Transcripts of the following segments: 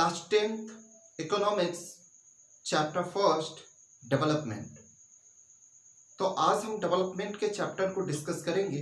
Class 10th economics chapter first development. तो आज हम डेवलपमेंट के चैप्टर को डिस्कस करेंगे।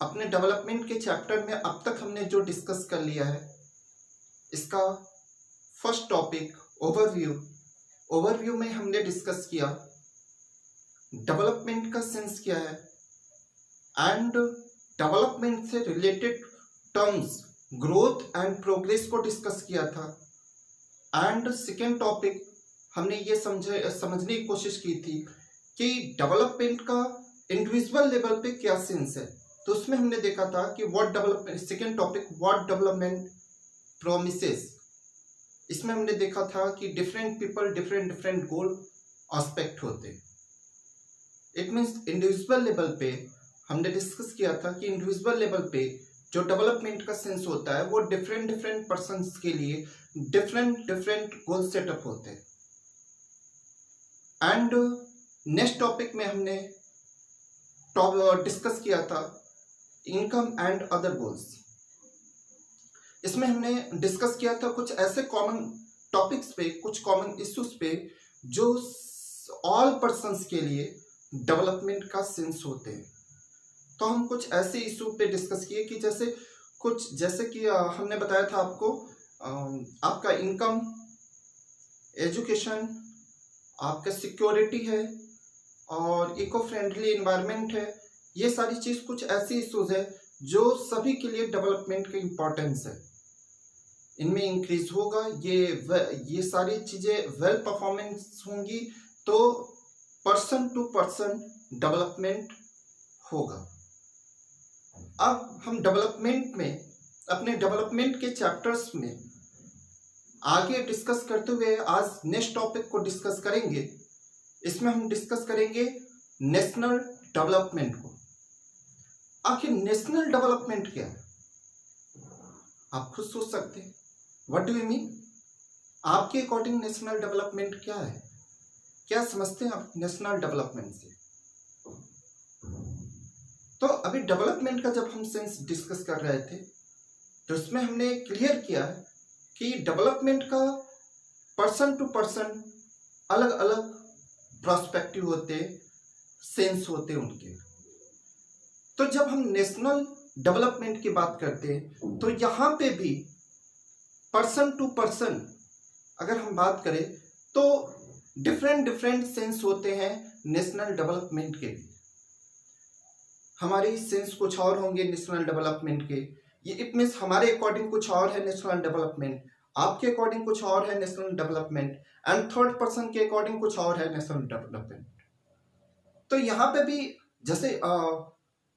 अपने डेवलपमेंट के चैप्टर में अब तक हमने जो डिस्कस कर लिया है, इसका फर्स्ट टॉपिक ओवरव्यू में हमने डिस्कस किया डेवलपमेंट का सेंस क्या है एंड डेवलपमेंट से related terms growth and progress को डिस्कस किया था। एंड सेकेंड टॉपिक हमने ये समझने की कोशिश की थी कि डेवलपमेंट का इंडिविजुअल लेवल पे क्या सेंस है। तो उसमें हमने देखा था कि what development, second topic what development promises. इसमें हमने देखा था कि डिफरेंट पीपल डिफरेंट गोल एस्पेक्ट होते। इट मीन्स इंडिविजुअल लेवल पे हमने डिस्कस किया था कि इंडिविजुअल लेवल पे जो डेवलपमेंट का सेंस होता है वो डिफरेंट पर्सन्स के लिए डिफरेंट गोल सेटअप होते हैं। एंड नेक्स्ट टॉपिक में हमने डिस्कस किया था इनकम एंड अदर गोल्स। इसमें हमने डिस्कस किया था कुछ ऐसे कॉमन टॉपिक्स पे, कुछ कॉमन इश्यूज पे जो ऑल पर्सन्स के लिए डेवलपमेंट का सेंस होते हैं। तो हम कुछ ऐसे इशू पे डिस्कस किए कि जैसे कि हमने बताया था आपको आपका इनकम, एजुकेशन, आपका सिक्योरिटी है और इको फ्रेंडली इन्वायरमेंट है। ये सारी चीज़ कुछ ऐसी इश्यूज है जो सभी के लिए डेवलपमेंट का इम्पोर्टेंस है। इनमें इंक्रीज होगा, ये सारी चीज़ें वेल परफॉर्मेंस होंगी तो पर्सन टू पर्सन डेवलपमेंट होगा। अब हम डेवलपमेंट में, अपने डेवलपमेंट के चैप्टर्स में आगे डिस्कस करते हुए आज नेक्स्ट टॉपिक को डिस्कस करेंगे। इसमें हम डिस्कस करेंगे नेशनल डेवलपमेंट को। आखिर नेशनल डेवलपमेंट क्या है? आप खुद सोच सकते हैं, व्हाट डू यू मीन? आपके अकॉर्डिंग नेशनल डेवलपमेंट क्या है? क्या समझते हैं आप नेशनल डेवलपमेंट से? तो अभी डेवलपमेंट का जब हम सेंस डिस्कस कर रहे थे तो इसमें हमने क्लियर किया कि डेवलपमेंट का पर्सन टू पर्सन अलग अलग प्रोस्पेक्टिव होते, सेंस होते उनके। तो जब हम नेशनल डेवलपमेंट की बात करते हैं तो यहाँ पे भी पर्सन टू पर्सन अगर हम बात करें तो डिफरेंट सेंस होते हैं नेशनल डेवलपमेंट के भी। हमारे सेंस कुछ और होंगे नेशनल डेवलपमेंट के। ये इट मीन्स हमारे अकॉर्डिंग कुछ और है नेशनल डेवलपमेंट, आपके अकॉर्डिंग कुछ और है national development, and third person के अकॉर्डिंग कुछ और है नेशनल डेवलपमेंट। तो यहाँ पे भी जैसे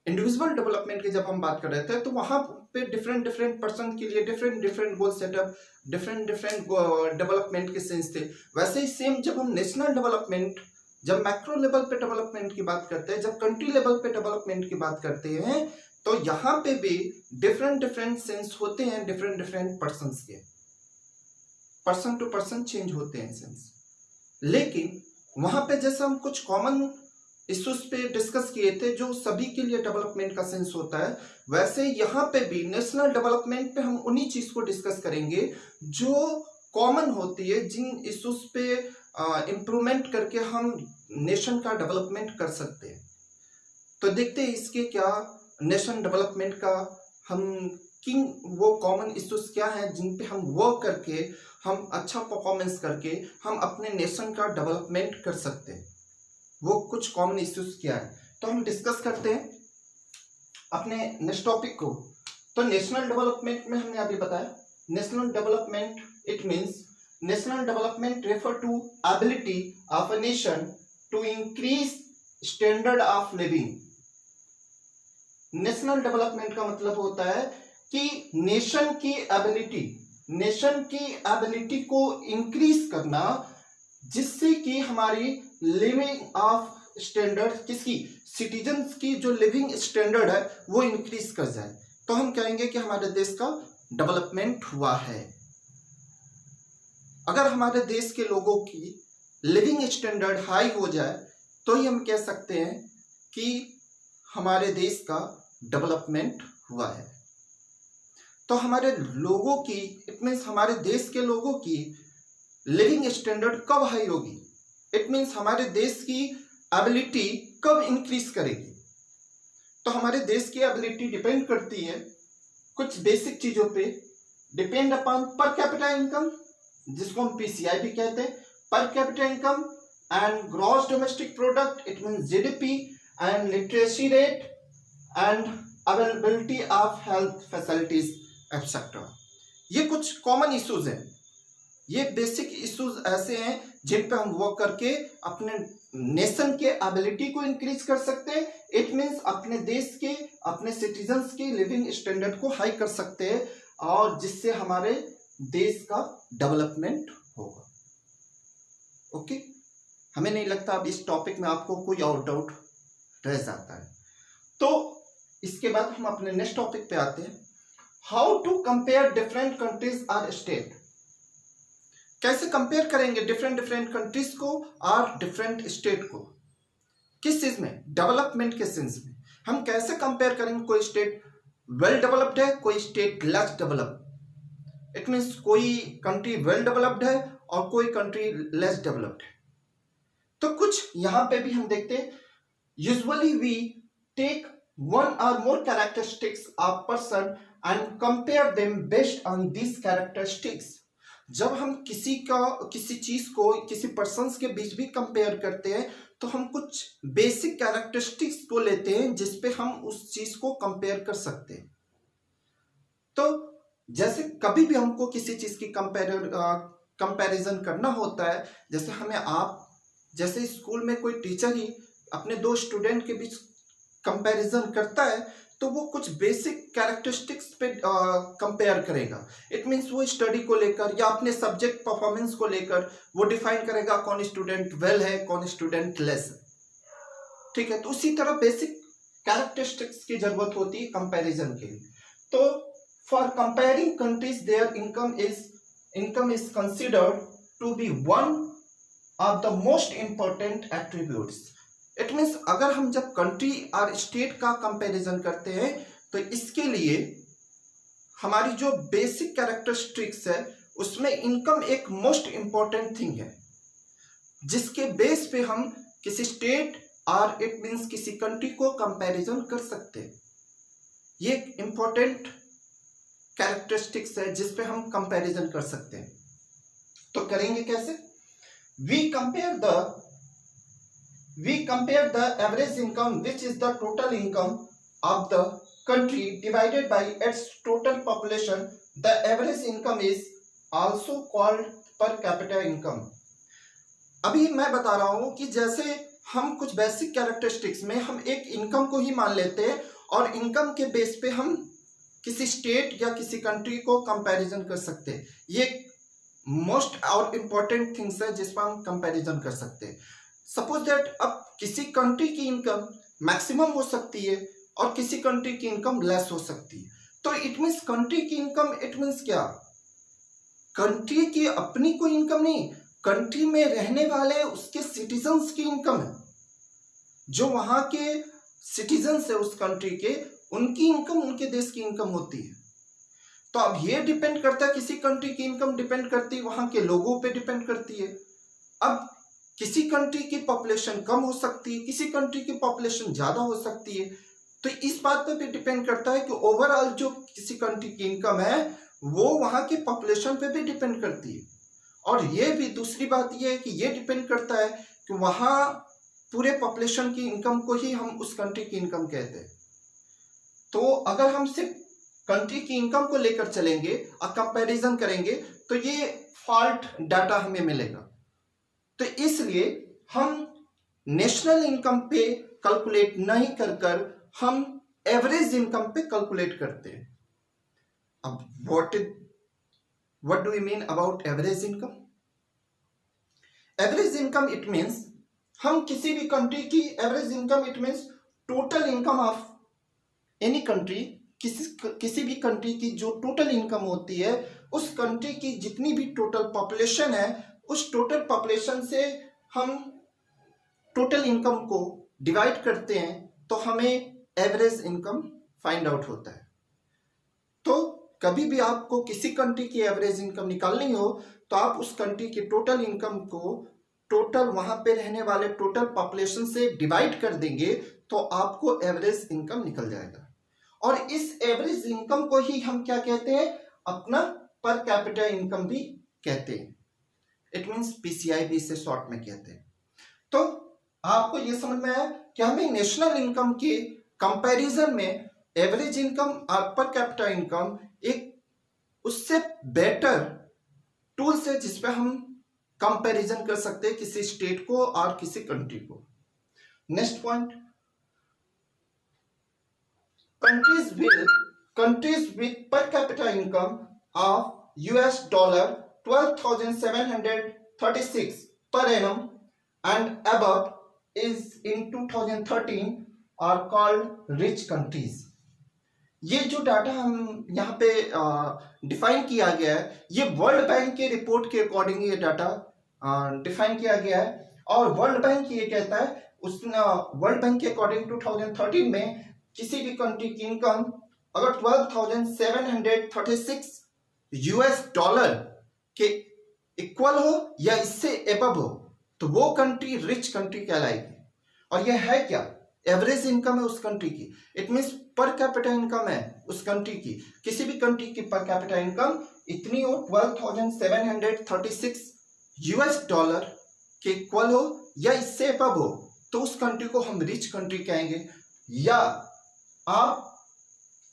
इंडिविजुअल डेवलपमेंट की जब हम बात कर रहे थे तो वहाँ पे डिफरेंट पर्सन के लिए डिफरेंट गोल सेटअप, डिफरेंट डेवलपमेंट के सेंस थे। वैसे ही सेम जब हम नेशनल डेवलपमेंट, जब मैक्रो लेवल पे डेवलपमेंट की बात करते हैं, जब कंट्री लेवल पे डेवलपमेंट की बात करते हैं तो यहाँ पे भी डिफरेंट सेंस होते हैं डिफरेंट पर्सन्स के। पर्सन टू पर्सन चेंज होते हैं सेंस। लेकिन वहां पे जैसे हम कुछ कॉमन इश्यूज पे डिस्कस किए थे जो सभी के लिए डेवलपमेंट का सेंस होता है, वैसे यहाँ पे भी नेशनल डेवलपमेंट पे हम उन्हीं चीज को डिस्कस करेंगे जो कॉमन होती है, जिन इश्यूज पे इम्प्रूवमेंट करके हम नेशन का डेवलपमेंट कर सकते हैं। तो देखते हैं इसके क्या नेशन डेवलपमेंट का हम वो कॉमन इश्यूज क्या हैं जिन पे हम वर्क करके, हम अच्छा परफॉर्मेंस करके हम अपने नेशन का डेवलपमेंट कर सकते हैं। वो कुछ कॉमन इश्यूज क्या है तो हम डिस्कस करते हैं अपने नेक्स्ट टॉपिक को। तो नेशनल डेवलपमेंट में हमने अभी बताया national development, it means national development refer to ability of a nation to increase standard of living. National development का मतलब होता है कि नेशन की एबिलिटी को इंक्रीज करना, जिससे कि हमारी लिविंग ऑफ स्टैंडर्ड, किसकी, सिटीजन्स की जो लिविंग स्टैंडर्ड है वो इंक्रीज कर जाए। तो हम कहेंगे कि हमारे देश का डेवलपमेंट हुआ है। अगर हमारे देश के लोगों की लिविंग स्टैंडर्ड हाई हो जाए तो ही हम कह सकते हैं कि हमारे देश का डेवलपमेंट हुआ है। तो हमारे लोगों की, इट मीन्स हमारे देश के लोगों की लिविंग स्टैंडर्ड कब हाई होगी, इट मीन्स हमारे देश की एबिलिटी कब इंक्रीज करेगी। तो हमारे देश की एबिलिटी डिपेंड करती है कुछ बेसिक चीजों पे, डिपेंड अपॉन पर कैपिटा इनकम, जिसको हम पीसीआई भी कहते हैं, पर capita income and gross domestic product, it means GDP, and literacy rate and availability of health facilities etcetera. ये कुछ कॉमन इश्यूज हैं, ये बेसिक इश्यूज ऐसे हैं जिन पे हम वर्क करके अपने नेशन के एबिलिटी को इंक्रीज कर सकते हैं। इट मीन्स अपने देश के, अपने सिटीजन्स के लिविंग स्टैंडर्ड को हाई कर सकते हैं, और जिससे हमारे देश का डेवलपमेंट होगा। ओके, हमें नहीं लगता अब इस टॉपिक में आपको कोई और डाउट रह जाता है। तो इसके बाद हम अपने नेक्स्ट टॉपिक पे आते हैं, how to compare different countries और स्टेट। कैसे कंपेयर करेंगे डिफरेंट कंट्रीज को और डिफरेंट स्टेट को, किस चीज में, डेवलपमेंट के सेंस में। हम कैसे कंपेयर करेंगे, कोई स्टेट वेल डेवलप्ड है, कोई state less developed, it means कोई कंट्री वेल डेवलप्ड है और कोई कंट्री लेस डेवलप्ड है। तो कुछ यहां पे भी हम देखते हैं, usually we take one or more characteristics of person and compare them based on these characteristics। जब हम किसी चीज को किसी पर्सन्स के बीच भी कंपेयर करते हैं तो हम कुछ बेसिक कैरेक्टरिस्टिक्स को लेते हैं जिसपे हम उस चीज को कंपेयर कर सकते हैं। तो जैसे कभी भी हमको किसी चीज की कंपैरिजन करना होता है, जैसे हमें आप, जैसे स्कूल में कोई टीचर ही अपने दो स्टूडेंट के बीच कंपैरिजन करता है तो वो कुछ बेसिक कैरेक्टरिस्टिक्स पे कंपेयर करेगा। इट मीन्स वो स्टडी को लेकर या अपने सब्जेक्ट परफॉर्मेंस को लेकर वो डिफाइन करेगा कौन स्टूडेंट वेल है, कौन स्टूडेंट लेस है। ठीक है, तो उसी तरह बेसिक कैरेक्टरिस्टिक्स की जरूरत होती है कंपैरिजन के लिए। तो for comparing countries their income is considered to be one of the most important attributes. It means अगर हम जब कंट्री और स्टेट का कंपैरिजन करते हैं तो इसके लिए हमारी जो बेसिक कैरेक्टरिस्टिक्स है उसमें इनकम एक मोस्ट इंपॉर्टेंट थिंग है, जिसके बेस पे हम किसी स्टेट और इट मीन्स किसी कंट्री को कंपैरिजन कर सकते हैं। ये एक इंपॉर्टेंट कैरेक्टरिस्टिक्स है जिसपे हम कंपैरिजन कर सकते हैं। तो करेंगे कैसे, we compare the average income, which is the total income of the country divided by its total population. The average income is also called per capita income। अभी मैं बता रहा हूं कि जैसे हम कुछ बेसिक कैरेक्टरिस्टिक्स में हम एक इनकम को ही मान लेते हैं और इनकम के बेस पे हम किसी स्टेट या किसी कंट्री को कंपैरिजन कर सकते हैं। ये मोस्ट और इम्पोर्टेंट थिंग्स है जिस पर हम कंपैरिजन कर सकते हैं। सपोज दैट अब किसी कंट्री की इनकम मैक्सिमम हो सकती है और किसी कंट्री की इनकम लेस हो सकती है। तो इट मीन्स कंट्री की इनकम, इट मीन्स क्या, कंट्री की अपनी कोई इनकम नहीं, कंट्री में रहने वाले उसके सिटीजन्स की इनकम है, जो वहां के सिटीजन्स है उस कंट्री के, उनकी इनकम उनके देश की इनकम होती है। तो अब ये डिपेंड करता है, किसी कंट्री की इनकम डिपेंड करती है वहां के लोगों पे डिपेंड करती है। अब किसी कंट्री की पॉपुलेशन कम हो सकती है, किसी कंट्री की पॉपुलेशन ज्यादा हो सकती है। तो इस बात पे भी डिपेंड करता है कि ओवरऑल जो किसी कंट्री की इनकम है वो वहां की पॉपुलेशन पे भी डिपेंड करती है। और ये भी दूसरी बात ये है कि ये डिपेंड करता है कि वहां पूरे पॉपुलेशन की इनकम को ही हम उस कंट्री की इनकम कहते हैं। तो अगर हम सिर्फ कंट्री की इनकम को लेकर चलेंगे और कंपैरिजन करेंगे तो ये फॉल्ट डाटा हमें मिलेगा। तो इसलिए हम नेशनल इनकम पे कैलकुलेट नहीं कर हम एवरेज इनकम पे कैलकुलेट करते हैं। अब what do we mean about average income? Average income it means हम किसी भी कंट्री की average income, it means total income of any country, किसी भी कंट्री की जो टोटल इनकम होती है, उस कंट्री की जितनी भी टोटल पॉपुलेशन है, उस टोटल पॉपुलेशन से हम टोटल इनकम को डिवाइड करते हैं तो हमें एवरेज इनकम फाइंड आउट होता है। तो कभी भी आपको किसी कंट्री की एवरेज इनकम निकालनी हो तो आप उस कंट्री की टोटल इनकम को टोटल वहां पे रहने वाले टोटल पॉपुलेशन से डिवाइड कर देंगे तो आपको एवरेज इनकम निकल जाएगा। और इस एवरेज इनकम को ही हम क्या कहते हैं, अपना पर कैपिटा इनकम भी कहते हैं। इट मींस पीसीआई भी इसे शॉर्ट में कहते हैं। तो आपको ये समझ में आया कि हमें नेशनल इनकम के कंपैरिजन में एवरेज इनकम और पर कैपिटा इनकम एक उससे बेटर टूल्स है जिसपे हम कंपैरिजन कर सकते हैं किसी स्टेट को और किसी कंट्री को। Next point, countries with per capita income of $12,736 per annum and above is in 2013 are called rich countries। ये जो डाटा हम यहाँ पे डिफाइन किया गया है, ये वर्ल्ड बैंक के रिपोर्ट के अकॉर्डिंग ये डाटा डिफाइन किया गया है। और वर्ल्ड बैंक ये कहता है, उसने वर्ल्ड बैंक के अकॉर्डिंग 2013 में किसी भी कंट्री की इनकम अगर 12,736 यूएस डॉलर के इक्वल हो या इससे एबव हो तो वो कंट्री रिच कंट्री कहलाएगी। और ये है क्या, एवरेज इनकम है उस कंट्री की। इट मींस पर कैपिटा इनकम है उस कंट्री की। किसी भी कंट्री की पर कैपिटा इनकम इतनी हो 12,736 यूएस डॉलर के इक्वल हो या इससे एबव हो तो उस कंट्री को हम रिच कंट्री कहेंगे। या आप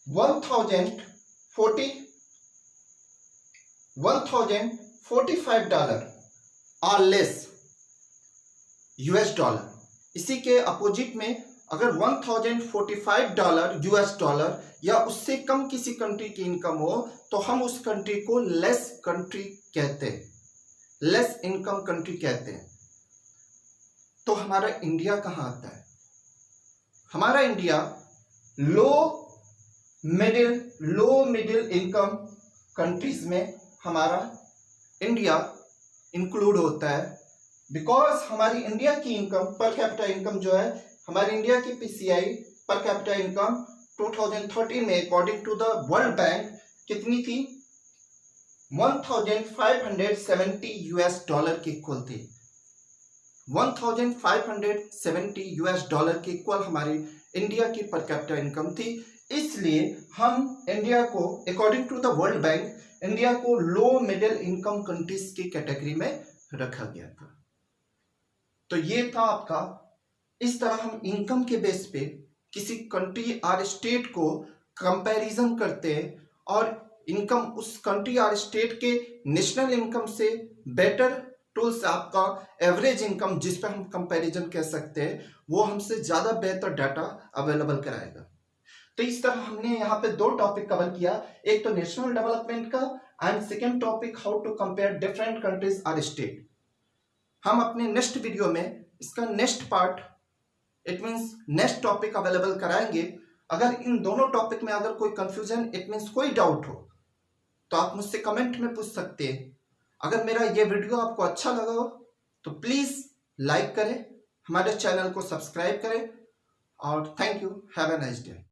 1045 डॉलर और लेस यूएस डॉलर, इसी के अपोजिट में अगर 1045 डॉलर यूएस डॉलर या उससे कम किसी कंट्री की इनकम हो तो हम उस कंट्री को लेस कंट्री कहते हैं, लेस इनकम कंट्री कहते हैं। तो हमारा इंडिया कहाँ आता है? हमारा इंडिया लो मिडिल इनकम कंट्रीज में हमारा इंडिया इंक्लूड होता है। बिकॉज हमारी इंडिया की इनकम पर कैपिटा इनकम जो है, हमारी इंडिया की पीसीआई पर कैपिटा इनकम 2013 में according to the World Bank कितनी थी? 1570 यूएस डॉलर के इक्वल थी। 1570 यूएस डॉलर के इक्वल हमारी इंडिया की पर कैपिटा इनकम थी। इसलिए हम इंडिया को according to the World Bank India को लो मिडिल इनकम कंट्रीज की कैटेगरी में रखा गया था। तो ये था आपका, इस तरह हम इनकम के बेस पे किसी कंट्री और स्टेट को कंपैरिजन करते हैं और इनकम उस कंट्री और स्टेट के नेशनल इनकम से बेटर टूल्स आपका एवरेज इनकम जिस पे हम कंपैरिजन कह सकते हैं वो हमसे ज़्यादा बेहतर डाटा अवेलेबल कराएगा। तो इस तरह हमने यहाँ पे दो टॉपिक कवर किया, एक तो नेशनल डेवलपमेंट का and second topic how to compare different countries और स्टेट। हम अपने नेक्स्ट वीडियो में इसका next part it means next topic available कराएंगे। अगर इन दोनों टॉपिक में अगर कोई कंफ्यूजन इट मीन्स कोई डाउट हो तो आप मुझसे कमेंट में पूछ सकते हैं। अगर मेरा ये वीडियो आपको अच्छा लगा हो तो प्लीज़ लाइक करें, हमारे चैनल को सब्सक्राइब करें और thank you, have a nice day.